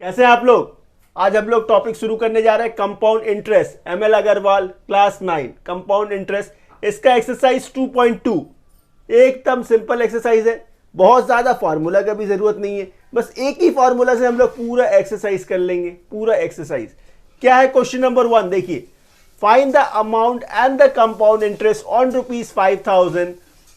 कैसे हैं आप लोग। आज हम लोग टॉपिक शुरू करने जा रहे हैं compound interest. ML Agarwal class 9 compound interest. इसका एक्सरसाइज 2.2 एकदम सिंपल एक्सरसाइज है। बहुत ज्यादा फार्मूला का भी जरूरत नहीं है, बस एक ही फार्मूला से हम लोग पूरा एक्सरसाइज कर लेंगे। पूरा एक्सरसाइज क्या है? क्वेश्चन नंबर 1 देखिए, find the amount and the compound interest on ₹5,000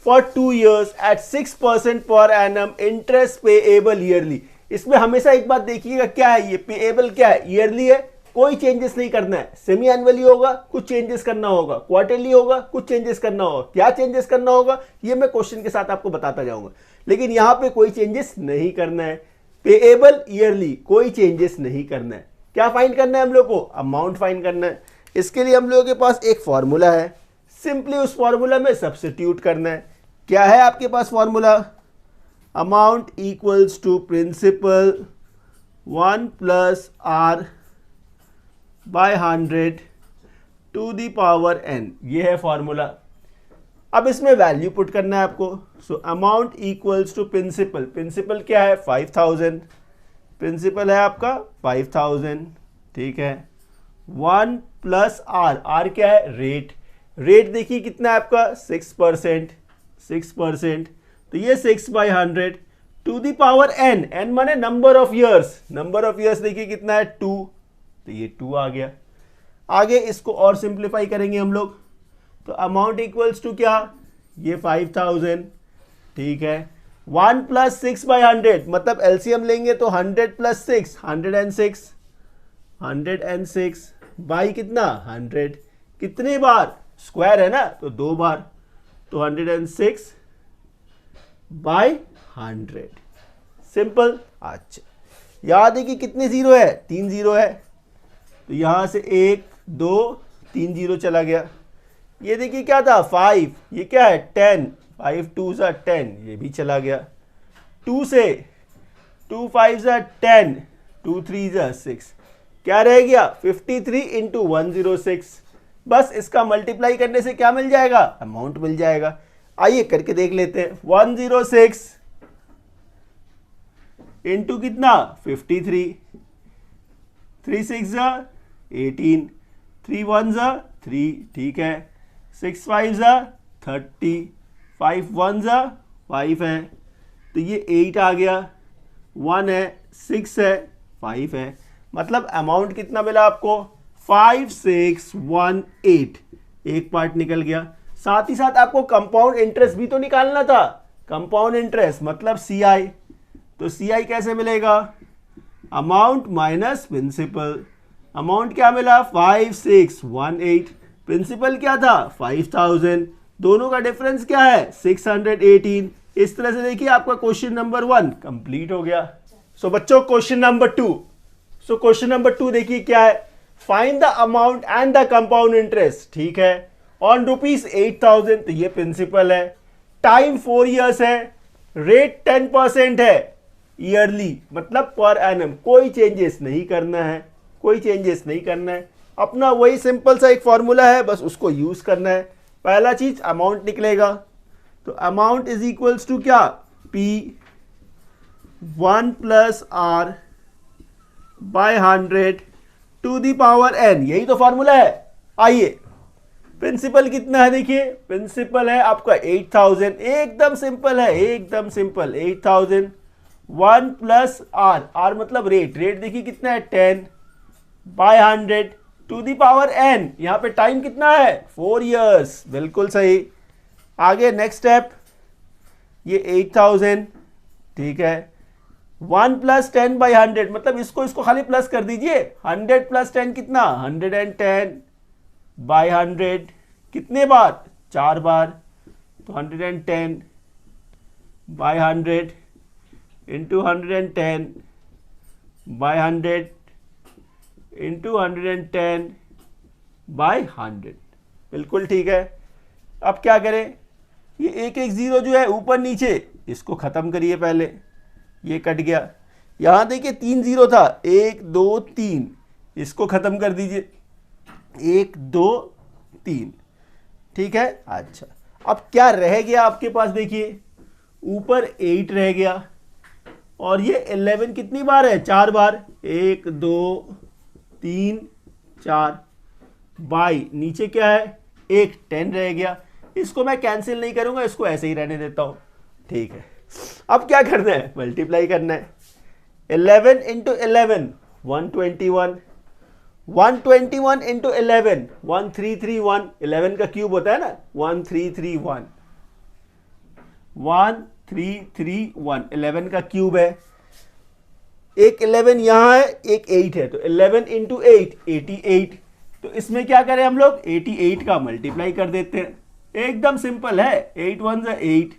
for 2 years at 6% per annum interest payable yearly. इसमें हमेशा एक बात देखिएगा, क्या है ये पेएबल, क्या है ईयरली है, कोई चेंजेस नहीं करना है। सेमी एनुअली होगा कुछ चेंजेस करना होगा, क्वार्टरली होगा कुछ चेंजेस करना होगा। क्या चेंजेस करना होगा ये मैं क्वेश्चन के साथ आपको बताता जाऊंगा, लेकिन यहां पे कोई चेंजेस नहीं करना है। पेएबल ईयरली, कोई चेंजेस नहीं करना है। क्या फाइंड करना है हम लोग को? अमाउंट फाइंड करना है। इसके लिए हम लोगों के पास एक फॉर्मूला है, सिंपली उस फॉर्मूला में सब्स्टिट्यूट करना है। क्या है आपके पास formula? Amount equals to principal 1 + r by 100 to the power n। ये है फॉर्मूला। अब इसमें वैल्यू पुट करना है आपको। So amount equals to principal, principal क्या है? 5000। प्रिंसिपल है आपका 5000, ठीक है। 1 + r, r क्या है? रेट। रेट देखिए कितना है आपका? 6%। 6%, तो ये 6/100 to the power n। n माने number of years. Number of years देखिए कितना है? 2, तो ये 2 आ गया। आगे इसको और सिंप्लीफाई करेंगे हम लोग, तो अमाउंट इक्वल्स टू क्या? ये 5000, ठीक है। 1 + 6/100 मतलब एलसीएम लेंगे तो 100 + 6 106। 106 बाई कितना? 100। कितने बार? स्क्वायर है ना, तो 2 बार, तो 106 बाई 100। सिंपल। अच्छा, याद है कि कितने जीरो है? 3 जीरो है, तो यहां से 1 2 3 जीरो चला गया। ये देखिए क्या था? 5, ये क्या है? 10, 5 2 = 10, ये भी चला गया। 2 से 2 5 = 10, 2 3 = 6, क्या रह गया? 53 × 106। बस इसका मल्टीप्लाई करने से क्या मिल जाएगा? अमाउंट मिल जाएगा। आइए करके देख लेते हैं। 106 इंटू कितना? 53, 3 6 = 18, 3 1 = 3, ठीक है। 6 5 = 30, 5 1 = 5 है, तो ये 8 आ गया। 1 है, 6 है, 5 है, मतलब अमाउंट कितना मिला आपको? 5618। एक पार्ट निकल गया। साथ ही साथ आपको कंपाउंड इंटरेस्ट भी तो निकालना था। कंपाउंड इंटरेस्ट मतलब सीआई, तो सीआई कैसे मिलेगा? Amount minus principal. अमाउंट क्या मिला? 5618। प्रिंसिपल क्या था? 5000। दोनों का डिफरेंस क्या है? 618। इस तरह से देखिए आपका क्वेश्चन नंबर 1 कंप्लीट हो गया। सो बच्चों question number 2। So question number 2 देखिए क्या है? Find the amount and the compound interest, ठीक है, ऑन ₹8,000, तो ये प्रिंसिपल है। टाइम 4 years है, रेट 10% है, ईयरली मतलब पर एनम। कोई चेंजेस नहीं करना है, कोई चेंजेस नहीं करना है। अपना वही सिंपल सा एक फॉर्मूला है, बस उसको यूज करना है। पहला चीज अमाउंट निकलेगा, तो अमाउंट इज इक्वल्स टू क्या? P 1 + r by 100 to the power n। यही तो फॉर्मूला है। आइए, प्रिंसिपल कितना है? देखिए प्रिंसिपल है आपका 8000। एकदम सिंपल है, एकदम सिंपल। 8000 1 + r, r मतलब रेट। रेट देखिए कितना है? 10 by 100 to the power n। यहां पे टाइम कितना है? 4 years। बिल्कुल सही। आगे नेक्स्ट स्टेप, ये 8000, ठीक है। 1 + 10 बाय 100 मतलब इसको खाली प्लस कर दीजिए। 100 + 10 कितना? 110 बाय 100। कितने बार? 4 बार, तो 110 by 100 into 110 by 100 into 110 by 100। बिल्कुल ठीक है। अब क्या करें? ये एक एक जीरो जो है ऊपर नीचे, इसको खत्म करिए पहले। ये कट गया। यहां देखिए 3 जीरो था, 1 2 3, इसको खत्म कर दीजिए। 1 2 3, ठीक है। अच्छा, अब क्या रह गया आपके पास? देखिए ऊपर 8 रह गया, और ये 11 कितनी बार है, 4 बार, 1 2 3 4, बाई नीचे क्या है, एक 10 रह गया, इसको मैं कैंसिल नहीं करूंगा, इसको ऐसे ही रहने देता हूं, ठीक है। अब क्या करना है, मल्टीप्लाई करना है। 11 इंटू 11 121, 121 इंटू 11 1331, 11 का क्यूब होता है ना, 1331, 1331 11 का क्यूब है। एक 11 यहां है, एक 8 है, तो 11 इंटू 8 88। तो इसमें क्या करें हम लोग, 88 का मल्टीप्लाई कर देते हैं, एकदम सिंपल है। 8 1 जा 8,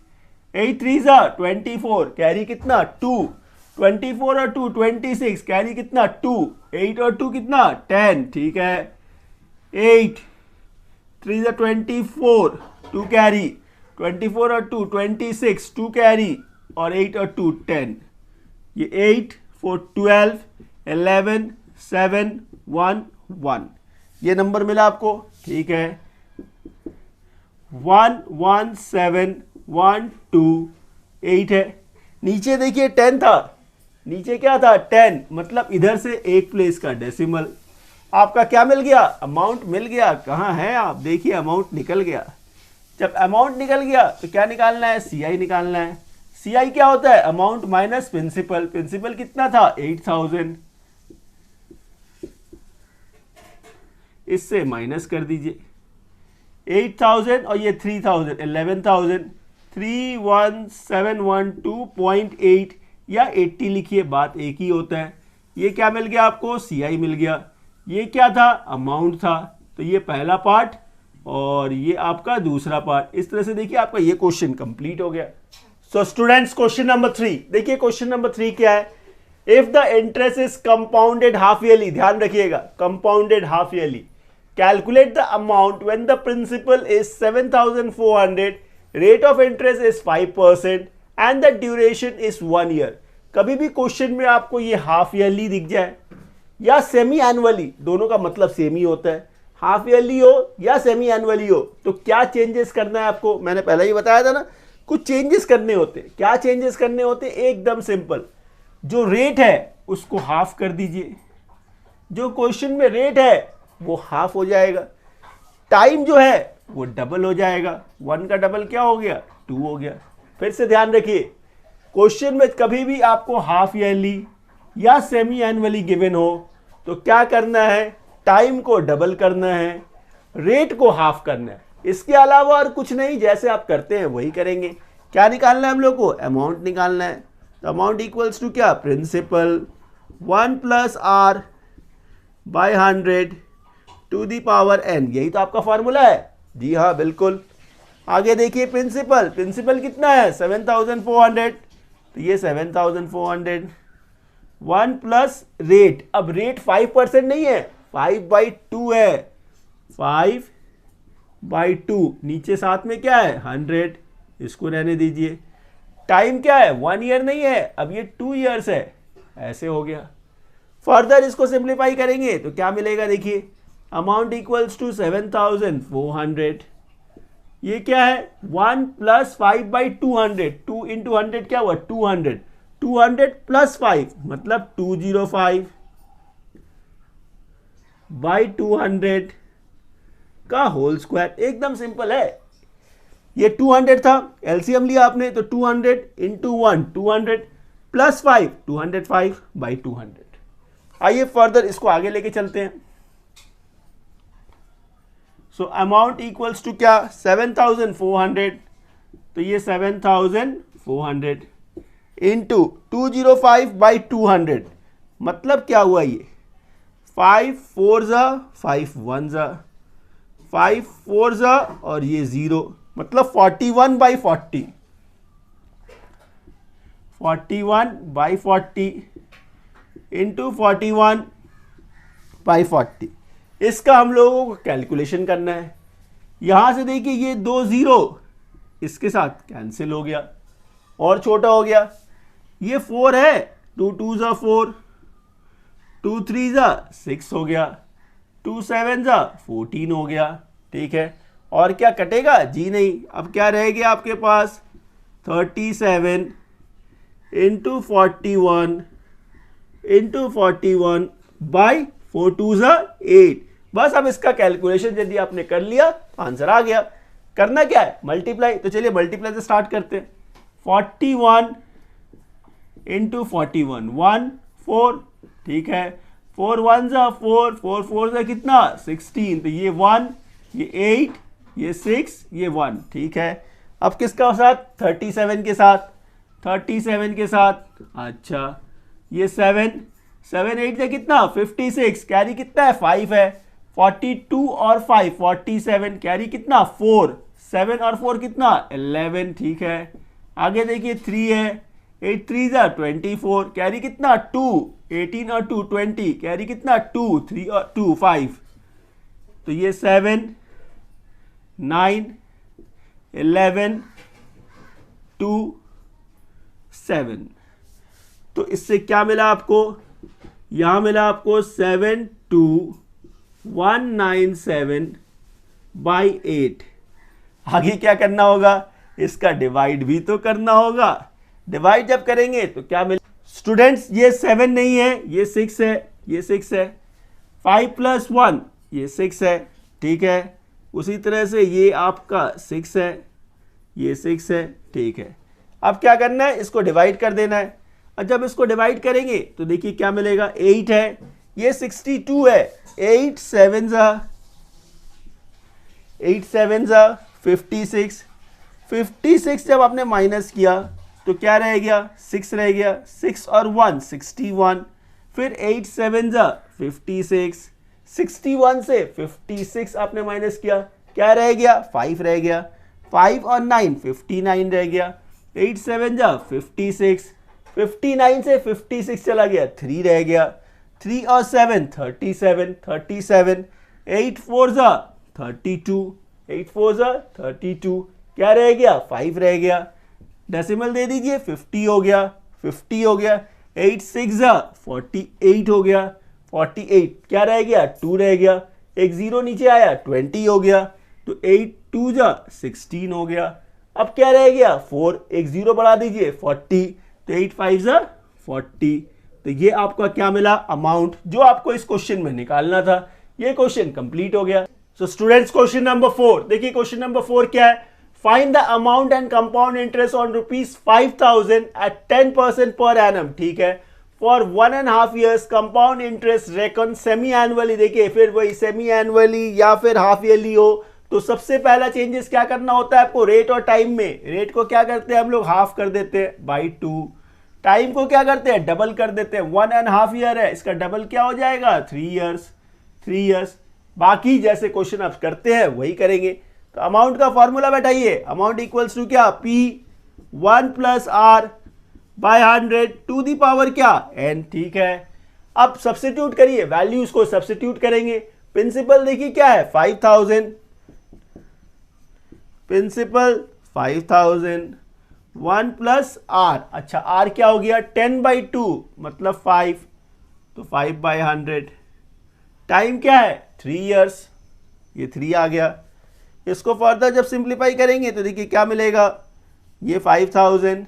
8 3 जा 24, कैरी कितना 2, 24 और 2 26, कैरी कितना 2, 8 और 2 कितना 10, ठीक है। 8 3 जा 24, 2 कैरी, 24 और 2 26, 2 कैरी, और 8 और 2 10, ये 8 4 12 11 7 1 1, ये नंबर मिला आपको, ठीक है। 1 1 7 1 2 8 है। नीचे देखिए 10 था, नीचे क्या था 10, मतलब इधर से एक प्लेस का डेसिमल। आपका क्या मिल गया, अमाउंट मिल गया। कहाँ है आप, देखिए अमाउंट निकल गया। जब अमाउंट निकल गया तो क्या निकालना है, सीआई निकालना है। सीआई क्या होता है, अमाउंट माइनस प्रिंसिपल। प्रिंसिपल कितना था 8000, इससे माइनस कर दीजिए 8000 और ये 3000 11000, 31712.8 या 80 लिखिए, बात एक ही होता है। ये क्या मिल गया आपको, सीआई मिल गया। ये क्या था, अमाउंट था। तो ये पहला पार्ट और ये आपका दूसरा पार्ट। इस तरह से देखिए आपका ये क्वेश्चन कंप्लीट हो गया। सो स्टूडेंट्स, क्वेश्चन नंबर 3 देखिए। क्वेश्चन नंबर 3 क्या है, if the interest is compounded half yearly, ध्यान रखिएगा, compounded half yearly, calculate the amount when the principal is 7400, rate of interest is 5% and the duration is 1 year. कभी भी question में आपको ये हाफ ईयरली दिख जाए या सेमी एनुअली, दोनों का मतलब सेम ही होता है, हाफ ईयरली हो या सेमी एनुअली हो, तो क्या चेंजेस करना है आपको, मैंने पहले ही बताया था ना, कुछ चेंजेस करने होते हैं। क्या चेंजेस करने होते हैं, एकदम सिंपल, जो रेट है उसको हाफ कर दीजिए, जो क्वेश्चन में रेट है वो हाफ हो जाएगा, टाइम जो है वो डबल हो जाएगा, 1 का डबल क्या हो गया 2 हो गया। फिर से ध्यान रखिए, क्वेश्चन में कभी भी आपको हाफ ईयरली या सेमी एनुअली गिवन हो तो क्या करना है, टाइम को डबल करना है, रेट को हाफ करना है, इसके अलावा और कुछ नहीं। जैसे आप करते हैं वही करेंगे। क्या निकालना है हम लोग को, अमाउंट निकालना है। तो अमाउंट इक्वल्स टू क्या, principal 1 plus R by 100 to the power n, यही तो आपका फॉर्मूला है। जी हाँ बिल्कुल। आगे देखिए प्रिंसिपल, प्रिंसिपल कितना है 7400, तो ये 7400, 1 प्लस रेट, अब रेट 5% नहीं है, 5/2 है, 5/2, नीचे साथ में क्या है 100, इसको रहने दीजिए। टाइम क्या है 1 ईयर नहीं है, अब ये 2 ईयर्स है, ऐसे हो गया। फर्दर इसको सिंप्लीफाई करेंगे तो क्या मिलेगा, देखिए अमाउंट इक्वल्स टू 7400, ये क्या है 1 प्लस 5/200, 2 इंटू 100 क्या हुआ 200, 200 प्लस 5 मतलब 205 बाई 200 का होल स्क्वायर। एकदम सिंपल है। ये 200 था, एलसीएम लिया आपने, तो 200 इंटू 1 200 प्लस 5 205 बाई 200। आइए फर्दर इसको आगे लेके चलते हैं। सो अमाउंट इक्वल्स टू क्या 7400, तो ये 7400 इंटू 205 बाई 200, मतलब क्या हुआ, ये 5 4 जा 5 1 जा 5 4 जा और ये 0, मतलब 41/40, 41/40 इंटू 41/40। इसका हम लोगों को कैलकुलेशन करना है। यहां से देखिए ये 2 0 इसके साथ कैंसिल हो गया और छोटा हो गया। ये 4 है, 2 2 जा 4, 2 3 जा 6 हो गया, 2 7 जा 14 हो गया, ठीक है। और क्या कटेगा, जी नहीं। अब क्या रह गया आपके पास 37 इंटू 41 इंटू 41 बाई 4 2 8। बस अब इसका कैलकुलेशन यदि आपने कर लिया आंसर आ गया। करना क्या है, मल्टीप्लाई। तो चलिए मल्टीप्लाई से स्टार्ट करते हैं। 41 इंटू 41 1 4, ठीक है। 4 1 4, 4 4 कितना 16। तो ये 1, ये 8, ये 6, ये 1, ठीक है। अब किसका साथ, 37 के साथ, 37 के साथ। अच्छा ये 7 7 8 से कितना 56, कैरी कितना है 5 है। 42 और 5 47, कैरी कितना 4, 7 और 4 कितना 11, ठीक है। आगे देखिए 3 है, 8 3 24, कैरी कितना 2, 18 और 2 20, कैरी कितना 2, 3 और 2 5। तो ये 7 9 11 2 7। तो इससे क्या मिला आपको, यहां मिला आपको 72197 बाई 8। आगे क्या करना होगा, इसका डिवाइड भी तो करना होगा। डिवाइड जब करेंगे तो क्या मिले स्टूडेंट्स, ये 7 नहीं है, ये 6 है, ये 6 है। 5 + 1 ये 6 है, ठीक है। उसी तरह से ये आपका 6 है, ये 6 है, ठीक है। अब क्या करना है, इसको डिवाइड कर देना है। और जब इसको डिवाइड करेंगे तो देखिए क्या मिलेगा, 8 है, ये 62 है। 8 7 56, 56 जब आपने माइनस किया तो क्या रह गया, 6 रह गया। 6 और 1 61, फिर 8 7 56, 61 से 56 आपने माइनस किया, क्या रह गया 5 रह गया। 5 और 9 59 रह गया। 8 7 56, 59 से 56 चला गया, 3 रह गया। 3 और 7 37, 8 4 32, 8 4 32, क्या रह गया 5 रह गया। डेसिमल दे दीजिए, 50 हो गया, 50 हो गया। 8 6 48 हो गया, 48, क्या रह गया 2 रह गया। एक 0 नीचे आया, 20 हो गया। तो 8 2 16 हो गया। अब क्या रह गया 4, एक 0 बढ़ा दीजिए 40, तो 8 5 40। तो ये आपका क्या मिला अमाउंट, जो आपको इस क्वेश्चन में निकालना था। ये क्वेश्चन कंप्लीट हो गया। सो स्टूडेंट्स क्वेश्चन नंबर 4 देखिए, क्वेश्चन नंबर 4 क्या है, find the amount and compound interest on ₹5,000 at 10% per annum, ठीक है, for 1.5 years। Compound interest reckon semi annually. देखिए फिर वही सेमी एनुअली या फिर हाफ ईयरली हो तो सबसे पहला चेंजेस क्या करना होता है आपको, रेट और टाइम में। रेट को क्या करते हैं हम लोग, हाफ कर देते हैं बाई 2। टाइम को क्या करते हैं, डबल कर देते हैं। 1.5 year है, इसका डबल क्या हो जाएगा 3 years। बाकी जैसे क्वेश्चन आप करते हैं वही करेंगे। तो अमाउंट का फॉर्मूला बैठाइए, अमाउंट इक्वल्स टू क्या, P1 + R by 100 to the power क्या n, ठीक है। अब सब्स्टिट्यूट करिए, वैल्यूज को सब्स्टिट्यूट करेंगे। प्रिंसिपल देखिए क्या है 5000, प्रिंसिपल 5000, 1 + R। अच्छा R क्या हो गया 10/2 मतलब 5, तो 5/100। टाइम क्या है 3 years, ये 3 आ गया। इसको फर्दर जब सिंप्लीफाई करेंगे तो देखिए क्या मिलेगा, ये 5000,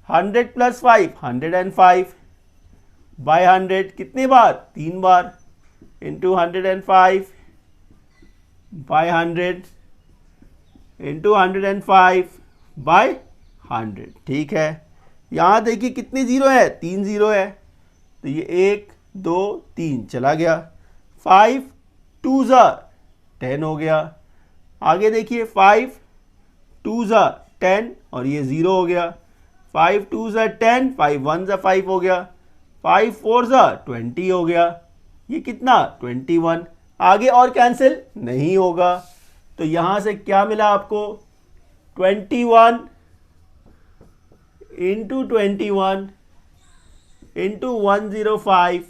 100 + 5 105 बाय 100 कितनी बार 3 बार, इंटू 105 बाय 100 इंटू 105 बाय 100, ठीक है। यहाँ देखिए कितने जीरो है, 3 जीरो है। तो ये 1 2 3 चला गया। 5 2 10 हो गया। आगे देखिए 5 2 10 और ये 0 हो गया। 5 2 10, 5 1 5 हो गया। 5 4 20 हो गया। ये कितना 21। आगे और कैंसिल नहीं होगा। तो यहां से क्या मिला आपको 21 इंटू 21 इंटू 105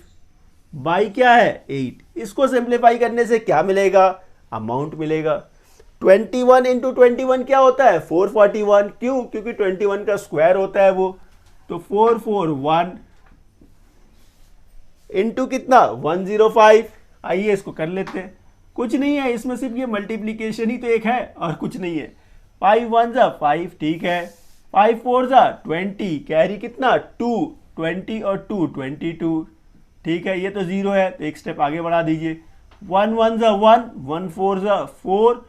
बाई क्या है 8। इसको सिंप्लीफाई करने से क्या मिलेगा, अमाउंट मिलेगा। 21 इंटू 21 क्या होता है 441, क्यों, क्योंकि 21 का स्क्वायर होता है वो। तो 441 इंटू कितना 105। आइए इसको कर लेते हैं, कुछ नहीं है इसमें, सिर्फ ये मल्टीप्लीकेशन ही तो एक है और कुछ नहीं है। 5 1 5, ठीक है। 5 4 जा 20, कैरी कितना 2, 20 और 2 22, ठीक है। ये तो 0 है तो एक स्टेप आगे बढ़ा दीजिए। 1 1 जा 1, 1 4 जा 4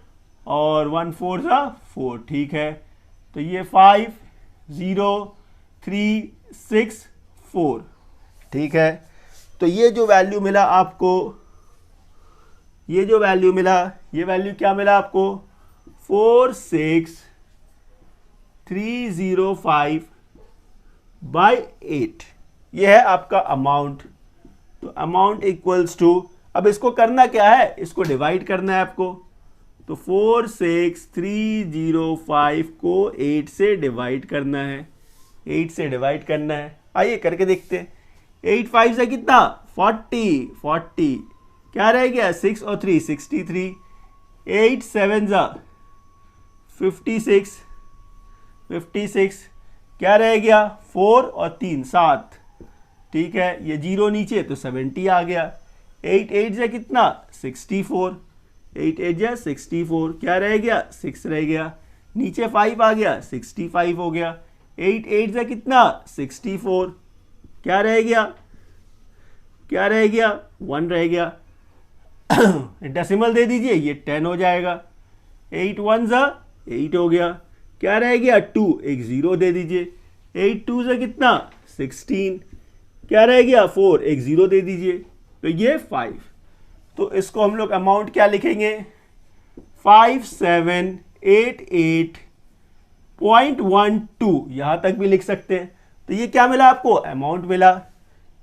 और 1 4 जा 4, ठीक है। तो ये 5 0 3 6 4, ठीक है। तो ये जो वैल्यू मिला आपको, ये जो वैल्यू मिला, ये वैल्यू क्या मिला आपको 46305/8, ये है आपका अमाउंट। तो अमाउंट इक्वल्स टू, अब इसको करना क्या है, इसको डिवाइड करना है आपको। तो 46305 को 8 से डिवाइड करना है, 8 से डिवाइड करना है। आइए करके देखते हैं। 8 5 से कितना 40, 40 क्या रह गया 6 और 3 63, 8 7 जा 56, 56 क्या रह गया 4 और 3 7, ठीक है। ये 0 नीचे तो 70 आ गया। 8 8 से कितना 64, 8 8 जा 64 क्या रह गया 6 रह गया। नीचे 5 आ गया 65 हो गया। 8 8 से कितना 64 क्या रह गया, क्या रह गया 1 रह गया। डेसिमल दे दीजिए, ये 10 हो जाएगा। 8 1 जा 8 हो गया, क्या रह गया 2, एक 0 दे दीजिए। 8 2 से कितना 16 क्या रह गया 4, एक 0 दे दीजिए। तो ये 5, तो इसको हम लोग अमाउंट क्या लिखेंगे 5788.12, यहां तक भी लिख सकते हैं। तो ये क्या मिला आपको अमाउंट मिला।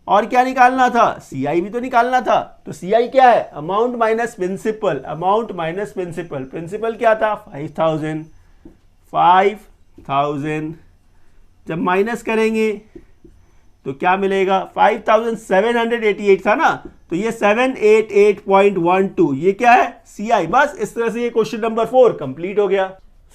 और क्या निकालना था, सीआई भी तो निकालना था। तो सीआई क्या है amount minus principal, amount minus principal. Principal क्या था 5000, 5000 जब माइनस करेंगे तो क्या मिलेगा 5788 था ना, तो ये 788.12, ये क्या है सीआई। बस इस तरह से ये क्वेश्चन नंबर 4 कंप्लीट हो गया।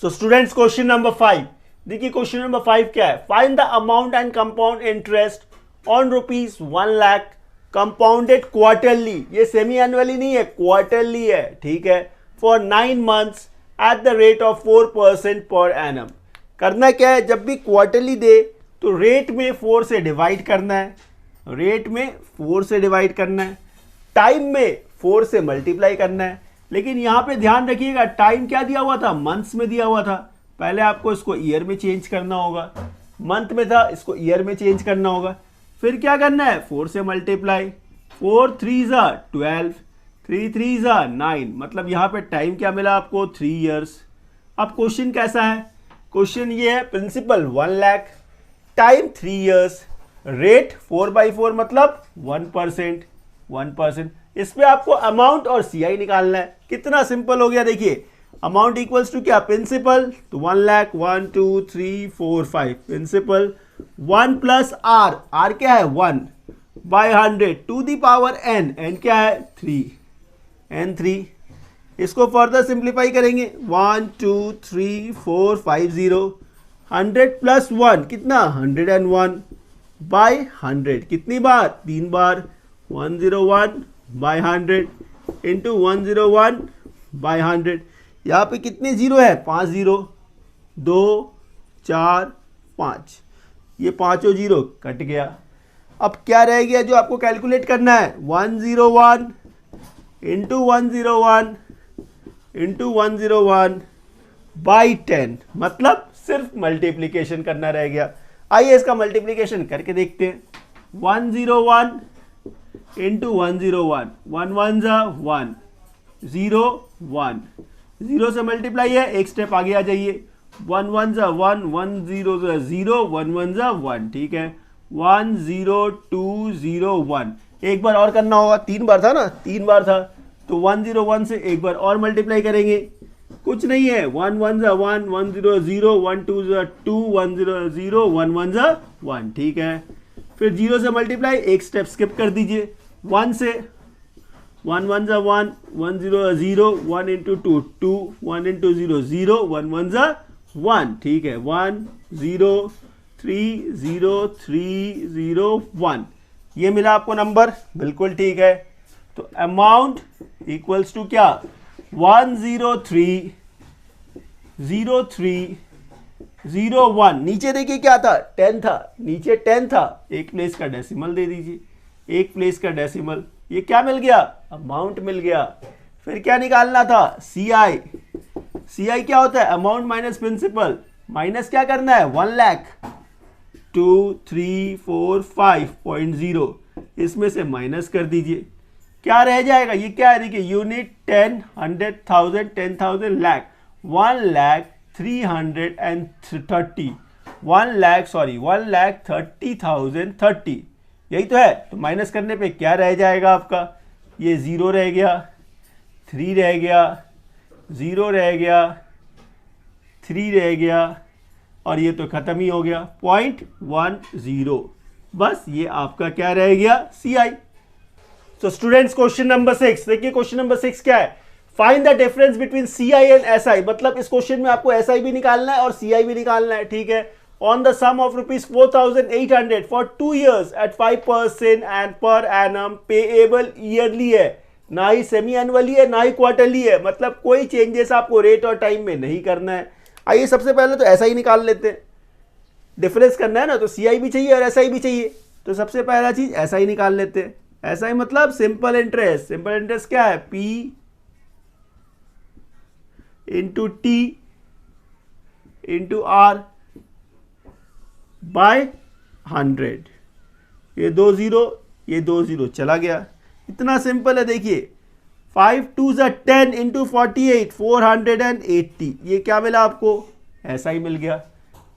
सो स्टूडेंट्स क्वेश्चन नंबर 5 देखिए, क्वेश्चन नंबर 5 क्या है, find the amount and compound interest on ₹1 lakh compounded quarterly, ये सेमी एनुअली नहीं है क्वार्टरली है, ठीक है, for 9 months at the rate of 4% per annum. करना क्या है, जब भी क्वार्टरली दे तो रेट में 4 से डिवाइड करना है, रेट में 4 से डिवाइड करना है, टाइम में 4 से मल्टीप्लाई करना है। लेकिन यहां पे ध्यान रखिएगा टाइम क्या दिया हुआ था, मंथ्स में दिया हुआ था। पहले आपको इसको ईयर में चेंज करना होगा, मंथ में था इसको ईयर में चेंज करना होगा। फिर क्या करना है 4 से मल्टीप्लाई, 4 3 जा 12, 3 3 जा 9, मतलब यहां पे टाइम क्या मिला आपको 3 years। अब क्वेश्चन कैसा है, क्वेश्चन ये है principal 1 lakh, time 3 years, rate 4/4 मतलब 1%, 1%। इस पे आपको अमाउंट और सीआई निकालना है। कितना सिंपल हो गया देखिए, अमाउंट इक्वल्स टू क्या प्रिंसिपल, तो 1 lakh 1 2 3 4 5 principal 1 plus R, R क्या है 1 by 100 to the power N, N क्या है 3, एन 3। इसको फर्दर सिंप्लीफाई करेंगे 1 2 3 4 5 0, 100 प्लस 1 कितना 101 बाय 100, कितनी बार 3 बार, 101 बाय 100 इंटू 101 बाय 100। यहाँ पे कितने जीरो है 5 0, 2 4 5, ये पांचों जीरो कट गया। अब क्या रह गया जो आपको कैलकुलेट करना है 101 इंटू 101 इंटू 101 बाई 10, मतलब सिर्फ मल्टीप्लीकेशन करना रह गया। आइए इसका मल्टीप्लीकेशन करके देखते हैं। 101 इंटू 101, 1 1 जा 1 0 1, 0 से मल्टीप्लाई है, एक स्टेप आगे आ जाइए। 1 1 जा 1, 1 0 जा 0, 1 1 जा 1, ठीक है। 1 0 2 0 1, एक बार और करना होगा, 3 बार था ना, 3 बार था, तो 101 से एक बार और मल्टीप्लाई करेंगे, कुछ नहीं है। 1 1 जा 1, 1 0 0, 1 2 जा 2, 1 0 0, 1 1 जा 1, ठीक है। फिर 0 से मल्टीप्लाई, एक स्टेप स्किप कर दीजिए। 1 से 1 1 जा 1, 1 0 0, 1 इंटू 2 2, 1 इंटू 0 0, 1 1 जा 1, ठीक है। 1 0 3 0 3 0 1, ये मिला आपको नंबर, बिल्कुल ठीक है। तो अमाउंट इक्वल्स टू क्या 103 03 0 1, नीचे देखिए क्या था 10 था, नीचे 10 था, एक प्लेस का डेसिमल दे दीजिए, एक प्लेस का डेसिमल, ये क्या मिल गया, अमाउंट मिल गया। फिर क्या निकालना था, CI, CI क्या होता है, अमाउंट माइनस प्रिंसिपल, माइनस क्या करना है 1 लाख, 2 3 4 5.0, इसमें से माइनस कर दीजिए, क्या रह जाएगा, ये क्या है देखिए, यूनिट 10 100,000 10,000 लाख, 1,330 1,30,030, यही तो है। तो माइनस करने पे क्या रह जाएगा आपका, ये 0 रह गया, 3 रह गया, 0 रह गया, 3 रह गया, और ये तो खत्म ही हो गया 0.10, बस ये आपका क्या रह गया, CI। तो स्टूडेंट्स क्वेश्चन नंबर 6 देखिए, क्वेश्चन नंबर 6 क्या है, find the difference between CI and SI, मतलब इस क्वेश्चन में आपको SI भी निकालना है और CI भी निकालना है, ठीक है। On the sum of ₹4,800 for 2 years at 5% and per annum payable yearly है, ना ही सेमी एनुअली है ना ही क्वार्टरली है, मतलब कोई चेंजेस आपको रेट और टाइम में नहीं करना है। आइए सबसे पहले तो SI निकाल लेते हैं, डिफरेंस करना है ना, तो CI भी चाहिए और SI भी चाहिए, तो सबसे पहला चीज SI निकाल लेते हैं। SI मतलब सिंपल इंटरेस्ट, सिंपल इंटरेस्ट क्या है, P into T into R by 100, ये 2 0, ये 2 0 चला गया, इतना सिंपल है। देखिए 5 2 10 इंटू 48 480, ये क्या मिला आपको, SI मिल गया।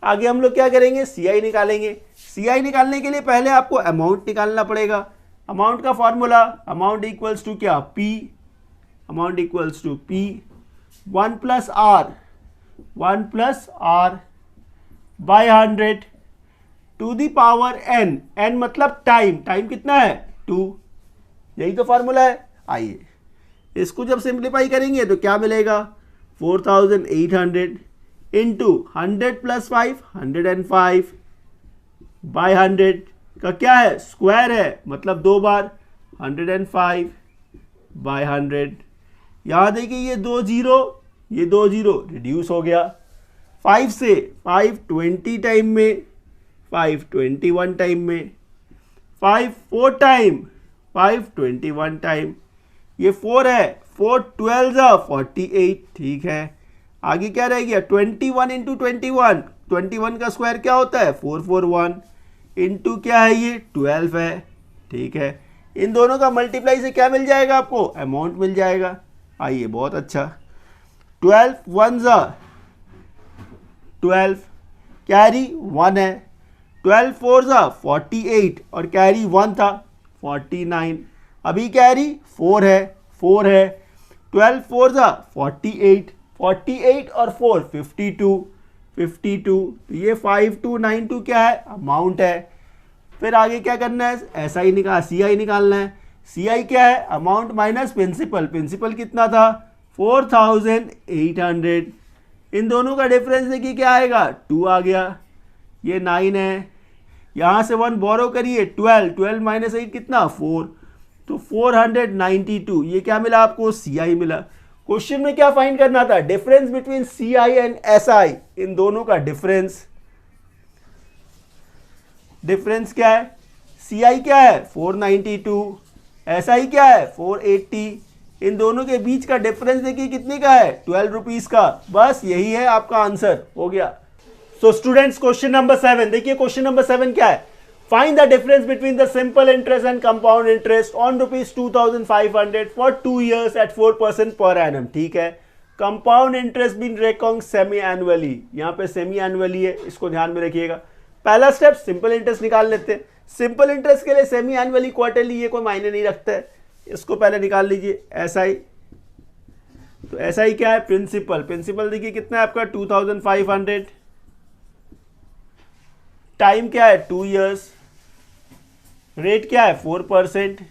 आगे हम लोग क्या करेंगे, CI निकालेंगे। CI निकालने के लिए पहले आपको अमाउंट निकालना पड़ेगा। अमाउंट का फॉर्मूला, अमाउंट इक्वल्स टू क्या, P, amount equals to P 1 plus R by 100 to the power n, n मतलब टाइम, टाइम कितना है 2, यही तो फॉर्मूला है। आइए इसको जब सिंप्लीफाई करेंगे तो क्या मिलेगा, 4,800 इंटू 100 प्लस 5 105 बाय 100 का क्या है, स्क्वायर है, मतलब 2 बार 105 बाय 100। यहाँ देखिए ये 2 0, ये 2 0 रिड्यूस हो गया, 5 से 5 20 टाइम में, 5 21 टाइम में, 5 4 टाइम, 5 21 टाइम, ये 4 है, 4 12 48, ठीक है। आगे क्या रह गया, 21 इंटू 21, 21 का स्क्वायर क्या होता है 441 इंटू क्या है ये 12 है, ठीक है। इन दोनों का मल्टीप्लाई से क्या मिल जाएगा आपको, अमाउंट मिल जाएगा। आइए बहुत अच्छा, 12 1 12, कैरी 1 है, 12 4 48 और कैरी 1 था 49, अभी कैरी 4 है 12 4 48, 48 और 4 52, तो ये 5292 क्या है, अमाउंट है। फिर आगे क्या करना है, SI निकाल, CI निकालना है। CI क्या है, अमाउंट माइनस प्रिंसिपल, प्रिंसिपल कितना था 4,800, इन दोनों का डिफरेंस देखिए क्या आएगा 2 आ गया, ये 9 है, यहाँ से 1 बोरो करिए 12 माइनस 8 कितना 4, तो 492, ये क्या मिला आपको, CI मिला। क्वेश्चन में क्या फाइंड करना था, difference between CI and SI, इन दोनों का डिफरेंस, डिफरेंस क्या है, CI क्या है 492, SI क्या है 480, इन दोनों के बीच का डिफरेंस देखिए कितने का है 12 रुपीज का, बस यही है आपका आंसर, हो गया। सो स्टूडेंट्स क्वेश्चन नंबर 7 देखिए, क्वेश्चन नंबर 7 क्या है, find the difference between the simple interest and compound interest on ₹2,500 for 2 years at 4% per annum, ठीक है। Compound interest been reckoned semi annually, यहाँ पे सेमी एनुअली है, इसको ध्यान में रखिएगा। पहला स्टेप सिंपल इंटरेस्ट निकाल लेते हैं। सिंपल इंटरेस्ट के लिए सेमी एनुअली क्वार्टरली ये कोई मायने नहीं रखता है, इसको पहले निकाल लीजिए। SI, तो SI क्या है, प्रिंसिपल, प्रिंसिपल देखिए कितना है आपका 2,500, टाइम क्या है 2 years, रेट क्या है 4%,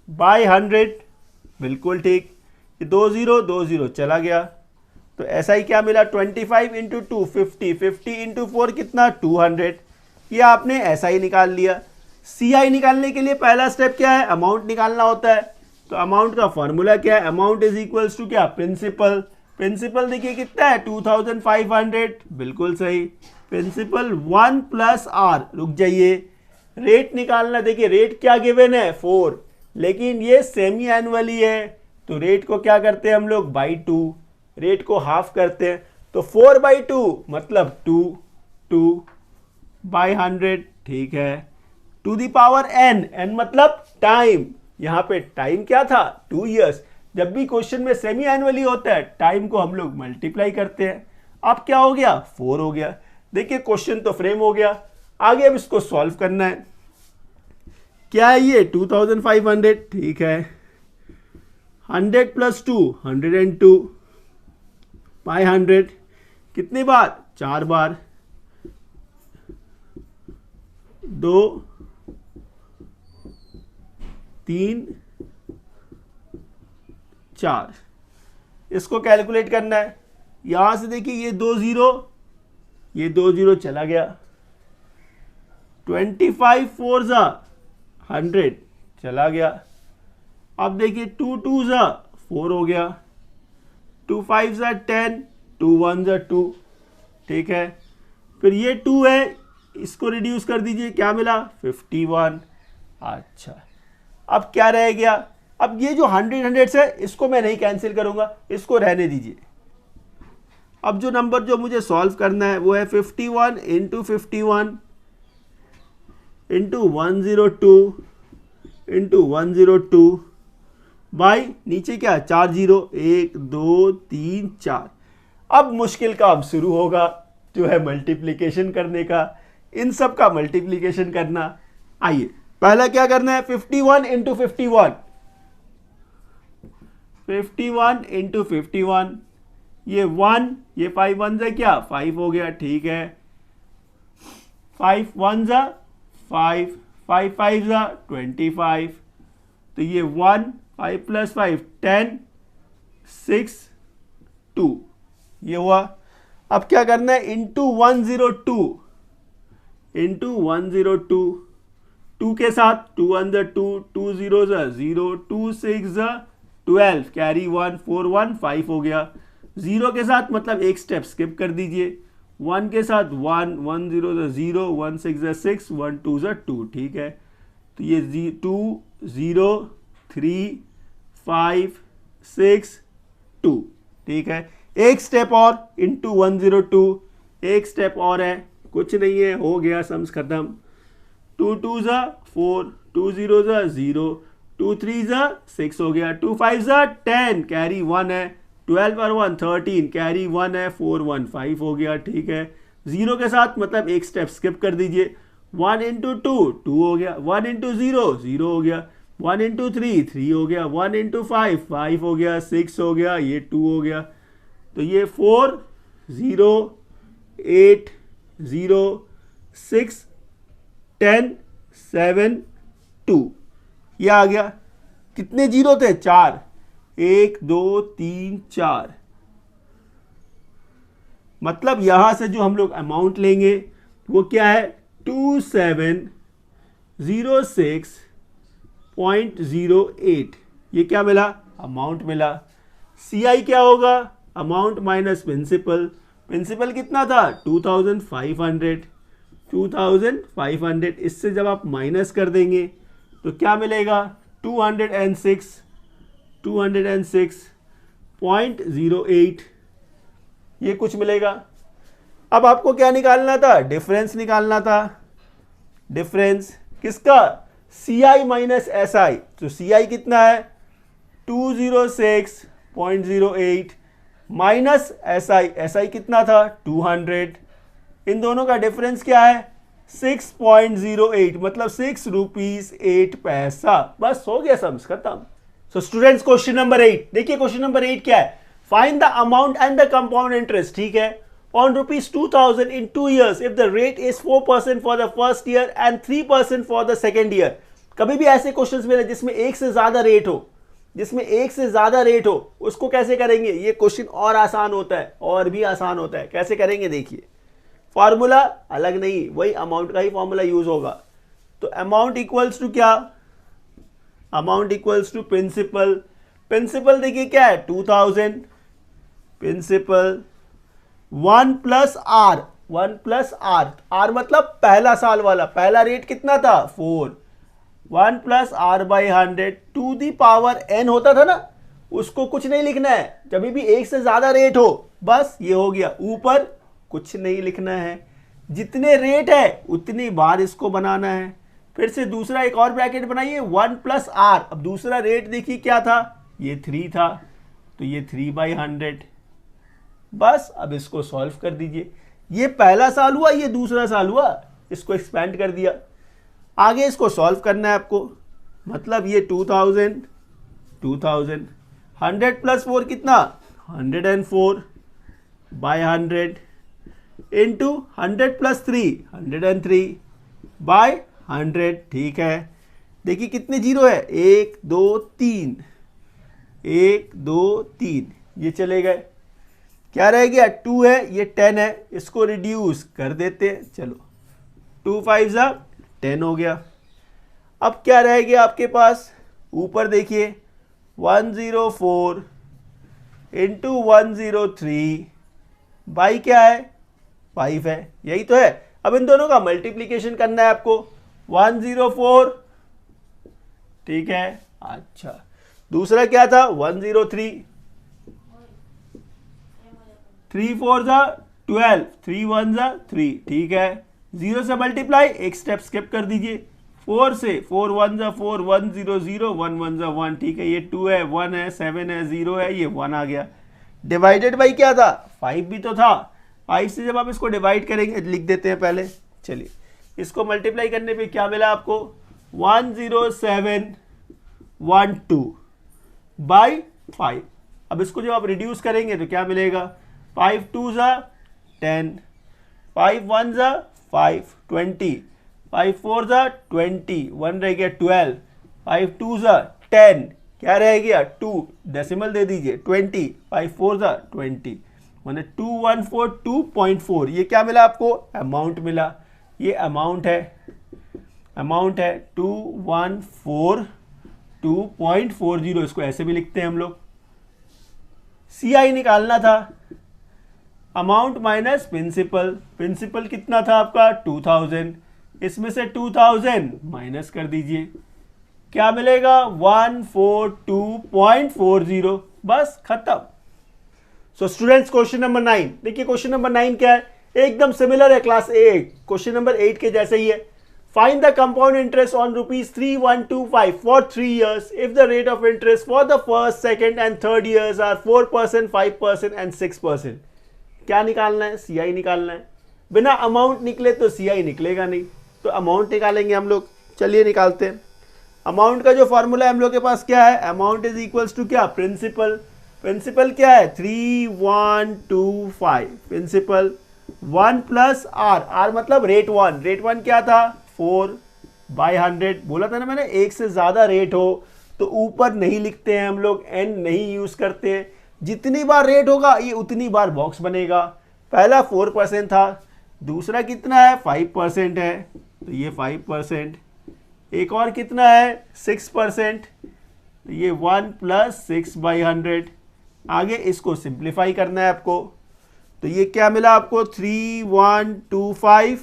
बाय 100, बिल्कुल ठीक, ये 2 0 चला गया, तो SI क्या मिला 25 इंटू 2 50, 50 इंटू 4 कितना 200, ये आपने SI निकाल लिया। CI निकालने के लिए पहला स्टेप क्या है, अमाउंट निकालना होता है, तो अमाउंट का फॉर्मूला क्या है, अमाउंट इज इक्वल्स टू क्या, प्रिंसिपल प्रिंसिपल देखिए कितना है 2500, बिल्कुल सही। प्रिंसिपल 1 प्लस आर, रुक जाइए, रेट निकालना। देखिए रेट क्या गिवन है 4, लेकिन ये सेमी एनुअली है, तो रेट को क्या करते हैं हम लोग बाई 2, रेट को हाफ करते हैं, तो 4/2 मतलब 2 बाई 100, ठीक है। To the power n, n मतलब टाइम, यहां पे टाइम क्या था 2 इयर्स। जब भी क्वेश्चन में सेमी एनुअली होता है टाइम को हम लोग मल्टीप्लाई करते हैं। अब क्या हो गया 4 हो गया। देखिए क्वेश्चन तो फ्रेम हो गया, आगे अब इसको सॉल्व करना है। क्या है ये 2500, ठीक है। 100 प्लस 2 102 बाई 100, कितनी बार 4 बार, 2 3 4, इसको कैलकुलेट करना है। यहां से देखिए ये 2 0, ये 2 0 चला गया, 25 4 जा 100 चला गया। अब देखिए 2 2 जा 4 हो गया, 2 5 जा 10, 2 1 जा 2, ठीक है। फिर ये 2 है, इसको रिड्यूस कर दीजिए, क्या मिला 51। अच्छा, अब क्या रह गया, अब ये जो 100 से इसको मैं नहीं कैंसिल करूंगा, इसको रहने दीजिए। अब जो नंबर जो मुझे सॉल्व करना है वो है 51 इंटू 51 इंटू 102 इंटू 102 बाई नीचे क्या 4 0, 1 2 3 4। अब मुश्किल काम शुरू होगा, जो है मल्टीप्लिकेशन करने का, इन सब का मल्टीप्लिकेशन करना। आइए पहला क्या करना है 51 इंटू 51, 51 इंटू 51, ये 1, ये 5 1 जा क्या 5 हो गया, ठीक है। 5 1 जा 5, 5 5 जा 25, तो ये 1 5 प्लस 5 10 6 2, ये हुआ। अब क्या करना है इंटू 102 इंटू 102, 2 के साथ 2 1 जा 2, 2 0 जा 0, 2 6 जा 12, कैरी 1 4 1 5 हो गया। 0 के साथ मतलब एक स्टेप स्किप कर दीजिए, 1 के साथ 1 1 0 जा 0, 1 6 जा 6, 1 2 जा 2, ठीक है। तो ये 2 0 3 5 6 2, ठीक है। एक स्टेप और इंटू 102, एक स्टेप और है, कुछ नहीं है, हो गया, सम्स खत्म। 2 2 जा 4, 2 0 जा 0, 2 3 जा 6 हो गया, 2 5 जा 10, कैरी 1 है, 12 और 1 13, कैरी 1 है, 4 1 5 हो गया, ठीक है। 0 के साथ मतलब एक स्टेप स्किप कर दीजिए, 1 इंटू 2 2 हो गया, 1 इंटू 0 0 हो गया, 1 इंटू 3 3 हो गया, 1 इंटू 5 5 हो गया, 6 हो गया, ये 2 हो गया। तो ये 4 0 8 0 6 10 7 2, ये आ गया। कितने जीरो थे 4, 1 2 3 4, मतलब यहां से जो हम लोग अमाउंट लेंगे वो क्या है 2706.08, ये क्या मिला अमाउंट मिला। CI क्या होगा अमाउंट माइनस प्रिंसिपल, प्रिंसिपल कितना था 2500, इससे जब आप माइनस कर देंगे तो क्या मिलेगा 206.08, ये कुछ मिलेगा। अब आपको क्या निकालना था डिफरेंस निकालना था, डिफरेंस किसका CI माइनस SI, तो CI कितना है 206.08 माइनस SI कितना था 200, इन दोनों का डिफरेंस क्या है 6.08, मतलब 6 रुपीज 8 पैसा। बस हो गया सम्स खत्म। सो स्टूडेंट्स क्वेश्चन नंबर 8 देखिए, क्वेश्चन नंबर 8 क्या है, find the amount and the compound interest, ठीक है, on rupees 2000 in 2 years if the rate is 4% for the first year and 3% for the second year। कभी भी ऐसे क्वेश्चंस मिले जिसमें एक से ज्यादा रेट हो, जिसमें एक से ज्यादा रेट हो, उसको कैसे करेंगे, ये क्वेश्चन और आसान होता है, और भी आसान होता है। कैसे करेंगे देखिए, फॉर्मूला अलग नहीं, वही अमाउंट का ही फॉर्मूला यूज होगा। तो अमाउंट इक्वल्स टू क्या, amount equals to principal, principal देखिए क्या है 2000, principal 1 plus R, 1 plus R, R मतलब पहला साल वाला, पहला रेट कितना था 4, 1 plus R by 100 to the power n होता था ना, उसको कुछ नहीं लिखना है, जब भी एक से ज्यादा रेट हो बस ये हो गया, ऊपर कुछ नहीं लिखना है, जितने रेट है उतनी बार इसको बनाना है। फिर से दूसरा एक और ब्रैकेट बनाइए 1 प्लस आर, अब दूसरा रेट देखिए क्या था, ये 3 था, तो ये 3/100, बस अब इसको सॉल्व कर दीजिए। ये पहला साल हुआ, ये दूसरा साल हुआ, इसको एक्सपेंड कर दिया, आगे इसको सॉल्व करना है आपको, मतलब ये 2000, 100 प्लस 4 कितना 104 बाय 100 इंटू 100 प्लस 3 103 बाय 100, ठीक है। देखिए कितने जीरो है, 1 2 3, 1 2 3, ये चले गए, क्या रह गया 2 है, ये 10 है, इसको रिड्यूस कर देते हैं, चलो 2 5 10 हो गया। अब क्या रह गया आपके पास, ऊपर देखिए 104 इंटू 103 बाई क्या है 5 है, यही तो है। अब इन दोनों का मल्टीप्लीकेशन करना है आपको, 104, ठीक है। अच्छा दूसरा क्या था 103, 3 4 12, 3 1 3, ठीक है। 0 से मल्टीप्लाई, एक स्टेप स्किप कर दीजिए, 4 से 4 1 4, 1 0 0, 1 1 1, ठीक है। ये 2 है, 1 है, 7 है, 0 है, ये 1 आ गया। डिवाइडेड बाई क्या था 5 भी तो था, 5 से जब आप इसको डिवाइड करेंगे, लिख देते हैं पहले, चलिए इसको मल्टीप्लाई करने पे क्या मिला आपको 10712 बाई 5। अब इसको जब आप रिड्यूस करेंगे तो क्या मिलेगा, 5 2 10, 5 1 5 20, 5 4 20, 1 रह गया 12, 5 2 10, क्या रह गया 2, डेसिमल दे दीजिए 20, 5 4 20, मैंने 2142.4, ये क्या मिला आपको अमाउंट मिला, ये अमाउंट है 2142.40, इसको ऐसे भी लिखते हैं हम लोग। CI निकालना था, अमाउंट माइनस प्रिंसिपल, प्रिंसिपल कितना था आपका 2000, इसमें से 2000 माइनस कर दीजिए, क्या मिलेगा 142.40, बस खत्म। सो स्टूडेंट्स क्वेश्चन नंबर 9 देखिए, क्वेश्चन नंबर 9 क्या है, एकदम सिमिलर है क्लास 8 क्वेश्चन नंबर 8 के जैसे ही है। Find the compound interest on ₹3125 for 3 years if the rate of interest for the first second and third years are 4%, 5% and 6%। क्या निकालना है, CI निकालना है। बिना अमाउंट निकले तो CI निकलेगा नहीं, तो अमाउंट निकालेंगे हम लोग, चलिए निकालते हैं। अमाउंट का जो फॉर्मूला है हम लोग के पास क्या है, अमाउंट इज इक्वल्स टू क्या प्रिंसिपल, प्रिंसिपल क्या है 3125, प्रिंसिपल 1 प्लस आर, आर मतलब रेट 1, रेट 1 क्या था 4/100, बोला था ना मैंने, एक से ज्यादा रेट हो तो ऊपर नहीं लिखते हैं हम लोग, n नहीं यूज करते हैं, जितनी बार रेट होगा ये उतनी बार बॉक्स बनेगा। पहला 4% था, दूसरा कितना है 5% है, तो ये 5%, एक और कितना है 6%, तो ये 1 प्लस 6/100। आगे इसको सिंप्लीफाई करना है आपको, तो ये क्या मिला आपको 3125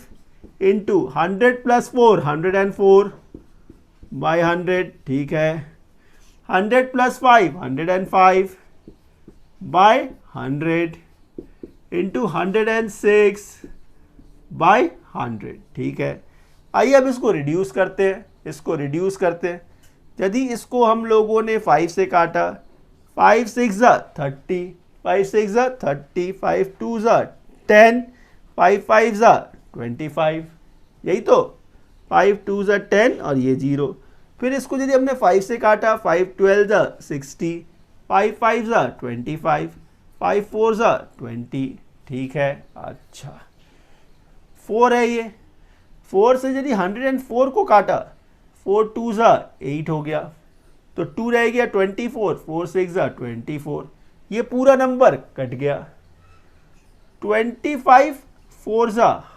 इंटू 100 प्लस 4 104/100, ठीक है। 100 प्लस 5 105/100 इंटू 106/100, ठीक है। आइए अब इसको रिड्यूस करते हैं, इसको रिड्यूस करते हैं। यदि इसको हम लोगों ने 5 से काटा, 5 6 30, 5 6 30, 5 2 10, 5 5 25, यही तो 5 2 10 और ये 0। फिर इसको यदि हमने 5 से काटा, 5 12 60, 5 5 25, 5 4 20, ठीक है। अच्छा 4 है, ये 4 से यदि 104 को काटा, 4 2 8 हो गया, तो 2 रह गया 24, 4 6 24, ये पूरा नंबर कट गया। 25 4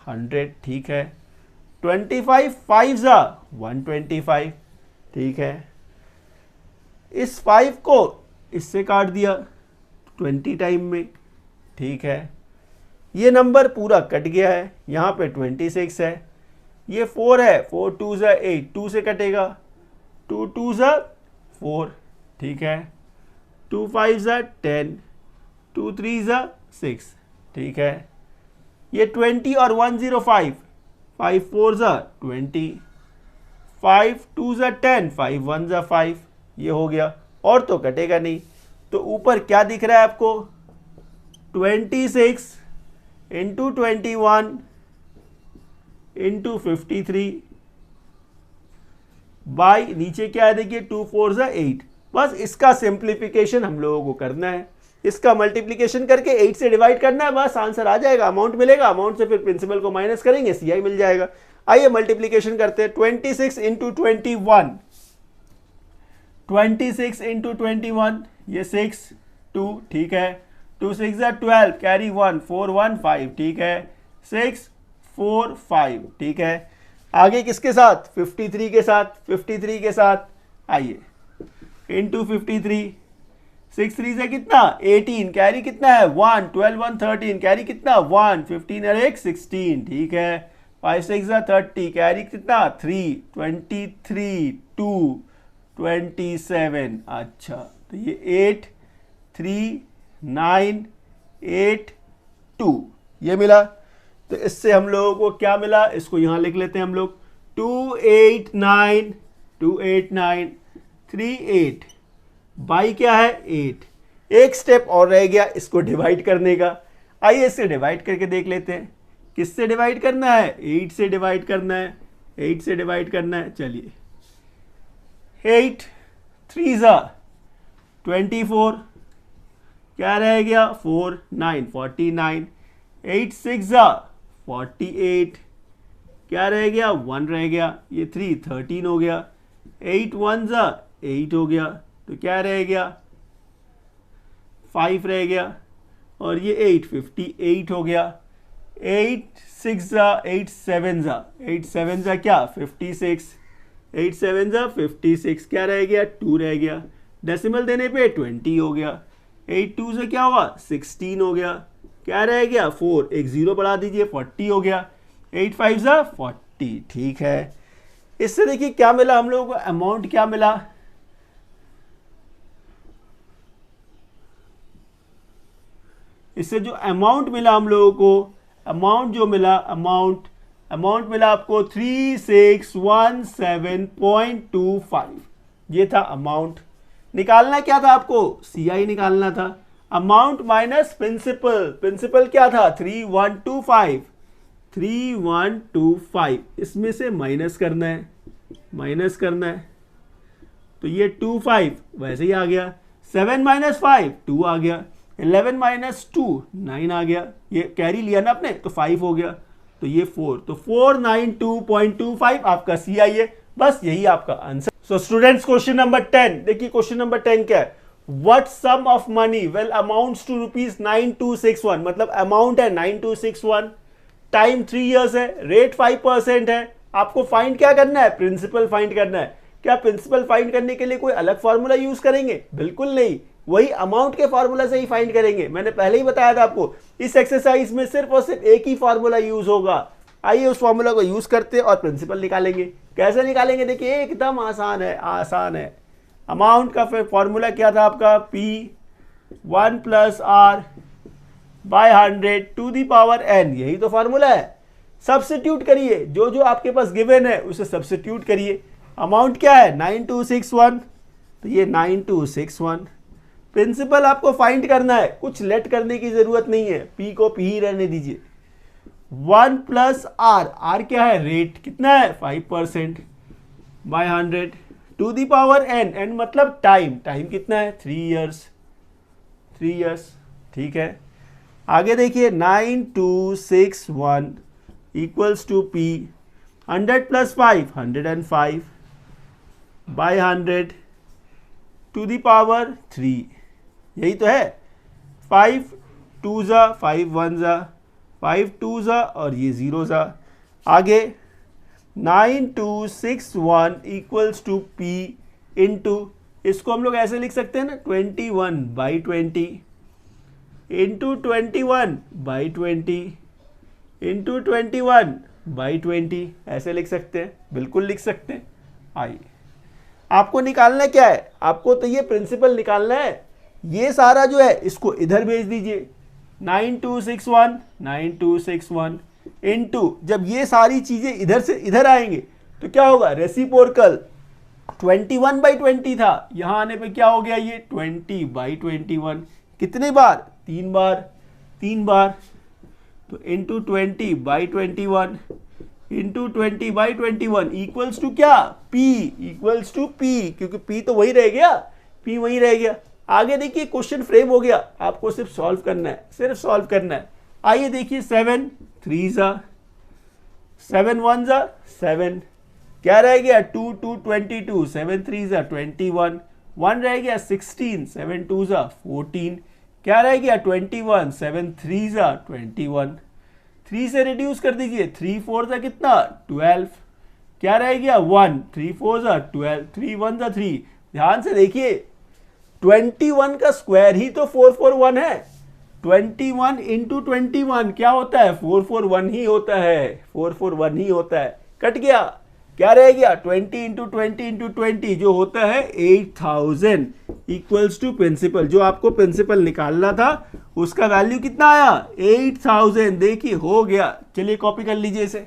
100, ठीक है। 25 5 125, ठीक है। इस 5 को इससे काट दिया 20 टाइम में, ठीक है। ये नंबर पूरा कट गया है, यहाँ पे 26 है, ये 4 है, 4 2 ज़ा 8, 2 से कटेगा, 2 2 ज़ा 4, ठीक है, 2 5 ज़ा 10, 2 3 ज़ा 6, ठीक है। ये 20 और 105, 5 4 ज़ा 20, 5 2 ज़ा 10, 5 1 ज़ा 5, ये हो गया, और तो कटेगा नहीं। तो ऊपर क्या दिख रहा है आपको, 26 इंटू 21 इंटू 53 बाई नीचे क्या है देखिए 2 4 ज़ा 8। बस इसका सिंप्लीफिकेशन हम लोगों को करना है, इसका मल्टीप्लिकेशन करके 8 से डिवाइड करना है, बस आंसर आ जाएगा, अमाउंट मिलेगा, अमाउंट से फिर प्रिंसिपल को माइनस करेंगे, सीआई मिल जाएगा। आइए मल्टीप्लिकेशन करते हैं, 26 इंटू 21, 26 इंटू 21, ये 6 2, ठीक है, 2 6 ज़ा 12, कैरी 1 4 1 5, ठीक है, 6 4 5, ठीक है। आगे किसके साथ, 53 के साथ, 53 के साथ आइए, इंटू 53, 6 3 से कितना 18, कैरी कितना है 1, 12 1 13, कैरी कितना 1, 15 और 1 16, ठीक है, 5 6 ज़ा 30, कैरी कितना 3, 23 2 27, अच्छा तो ये 8 3 9 8 2 ये मिला। तो इससे हम लोगों को क्या मिला, इसको यहां लिख लेते हैं हम लोग, 289 38 बाई क्या है 8। एक स्टेप और रह गया इसको डिवाइड करने का, आइए इससे डिवाइड करके देख लेते हैं। किससे डिवाइड करना है, 8 से डिवाइड करना है, 8 से डिवाइड करना है। चलिए 8 3 ज़ा 24, क्या रह गया 4 9 49, 8 6 ज़ा 48, क्या रह गया 1 रह गया, ये 3 13 हो गया, 8 1 ज़ा 8 हो गया, तो क्या रह गया 5 रह गया, और ये 8 58 हो गया, 8 6 ज़ा 8 7 ज़ा 8 7 ज़ा क्या 56, 8 7 ज़ा 56, क्या रह गया 2 रह गया, डेसिमल देने पे 20 हो गया, 8 2 से क्या हुआ 16 हो गया, क्या रह गया 4, एक 0 बढ़ा दीजिए 40 हो गया, 8 5 ज़ा 40, ठीक है। इससे देखिए क्या मिला हम लोगों को, अमाउंट क्या मिला, इससे जो अमाउंट मिला हम लोगों को, अमाउंट जो मिला, अमाउंट मिला आपको 3617.25, ये था अमाउंट। निकालना क्या था आपको, सीआई निकालना था, अमाउंट माइनस प्रिंसिपल, प्रिंसिपल क्या था 3125, इसमें से माइनस करना है, तो ये 25 वैसे ही आ गया, 7 माइनस 5 2 आ गया, 11 माइनस 2 9 आ गया, ये कैरी लिया ना आपने तो 5 हो गया, तो ये 4, तो 492.25 आपका सीआई है। बस यही आपका answer. So students question number 10 देखिए, क्वेश्चन नंबर 10 क्या है, what sum of money will amounts to ₹9261, मतलब अमाउंट है 9261, टाइम 3 इयर्स है, रेट 5% है, आपको फाइंड क्या करना है, प्रिंसिपल फाइंड करना है। क्या प्रिंसिपल फाइंड करने के लिए कोई अलग फॉर्मूला यूज करेंगे, बिल्कुल नहीं, वही अमाउंट के फॉर्मूला से ही फाइंड करेंगे। मैंने पहले ही बताया था आपको, इस एक्सरसाइज में सिर्फ और सिर्फ एक ही फॉर्मूला यूज होगा। आइए उस फॉर्मूला को यूज करते हैं और प्रिंसिपल निकालेंगे। कैसे निकालेंगे देखिए, एकदम आसान है, अमाउंट का फॉर्मूला क्या था आपका, P1 + R/100 यही तो फॉर्मूला है। सब्स्टिट्यूट करिए, जो जो आपके पास गिवन है उसे सब्स्टिट्यूट करिए। अमाउंट क्या है 9261, तो ये 9261। प्रिंसिपल आपको फाइंड करना है, कुछ लेट करने की जरूरत नहीं है, पी को पी ही रहने दीजिए। 1 + R क्या है, रेट कितना है 5% by 100 to the power n मतलब टाइम कितना है 3 इयर्स, ठीक है। आगे देखिए 9261 equals to P 100 + 5 105 by 100 to the power 3, यही तो है। 5 2 ज़ा 5 1 ज़ा 5 2 ज़ा और ये 0 ज़ा। आगे 9261 इक्वल्स टू P इंटू, इसको हम लोग ऐसे लिख सकते हैं ना 21/20 इंटू 21/20 इंटू 21/20 ऐसे लिख सकते हैं, बिल्कुल लिख सकते हैं। आइए, आपको निकालना क्या है, आपको तो ये प्रिंसिपल निकालना है। ये सारा जो है इसको इधर भेज दीजिए, 9261 इंटू, जब ये सारी चीजें इधर से इधर आएंगे तो क्या होगा, रेसिप्रोकल 21/20 था, यहां आने पे क्या हो गया, ये 20/21। कितने बार, 3 बार, 3 बार, तो इंटू 20/21 इंटू 20/21 इक्वल्स टू क्या, P, इक्वल्स टू P, क्योंकि P तो वही रह गया, P वही रह गया। आगे देखिए क्वेश्चन फ्रेम हो गया, आपको सिर्फ सॉल्व करना है, सिर्फ सॉल्व करना है। आइए देखिए, 7 3 7 1 7, क्या रह गया, 2 2 22, 7 3 21, 1 रह गया 16, 7 2 14, क्या रह गया 21, 7 3 21, 3 से रिड्यूस कर दीजिए, 3 4 कितना 12, क्या रह गया 1, 3 4 12, 3 1 3। ध्यान से देखिए, 21 का स्क्वायर ही तो 441 है, 21 इंटू 21 क्या होता है, 441 ही होता है, 441 ही होता है। कट गया, क्या रह गया, 20 इंटू 20 जो होता है 8000 इक्वल्स टू प्रिंसिपल। जो आपको प्रिंसिपल निकालना था उसका वैल्यू कितना आया, 8000। देखिए हो गया, चलिए कॉपी कर लीजिए इसे।